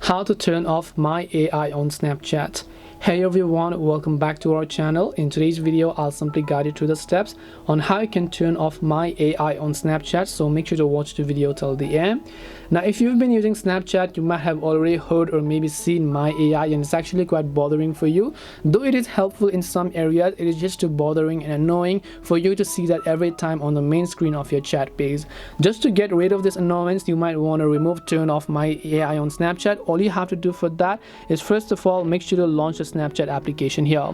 How to turn off My AI on Snapchat. Hey everyone, welcome back to our channel. In today's video, I'll simply guide you through the steps on how you can turn off My AI on Snapchat, so make sure to watch the video till the end. Now, if you've been using Snapchat, you might have already heard or maybe seen My AI, and it's actually quite bothering for you. Though it is helpful in some areas, it is just too bothering and annoying for you to see that every time on the main screen of your chat page. Just to get rid of this annoyance, you might want to turn off My AI on Snapchat. All you have to do for that is, first of all, make sure to launch the Snapchat application here.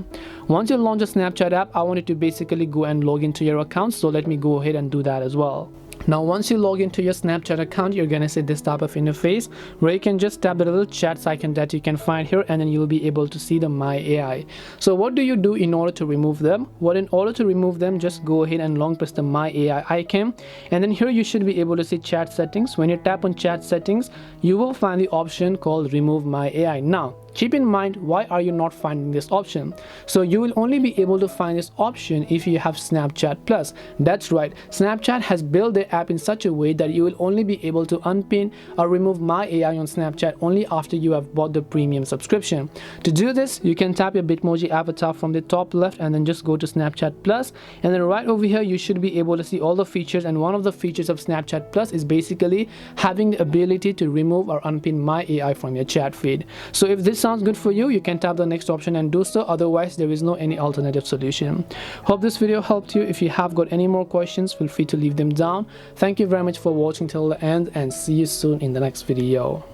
Once you launch the Snapchat app, I want you to basically go and log into your account, so let me go ahead and do that as well. Now, once you log into your Snapchat account, you're gonna see this type of interface where you can just tap the little chat icon that you can find here, and then you'll be able to see the My AI. So what do you do in order to remove them? Well, in order to remove them, just go ahead and long press the My AI icon, and then here you should be able to see chat settings. When you tap on chat settings, you will find the option called remove My AI. Now, keep in mind, why are you not finding this option? So you will only be able to find this option if you have Snapchat Plus. That's right, Snapchat has built their app in such a way that you will only be able to unpin or remove My AI on Snapchat only after you have bought the premium subscription. To do this, you can tap your Bitmoji avatar from the top left and then just go to Snapchat Plus, and then right over here you should be able to see all the features, and one of the features of Snapchat Plus is basically having the ability to remove or unpin My AI from your chat feed. So if this sounds good for you, you can tap the next option and do so. Otherwise, there is no any alternative solution. Hope this video helped you. If you have got any more questions, feel free to leave them down. Thank you very much for watching till the end, and see you soon in the next video.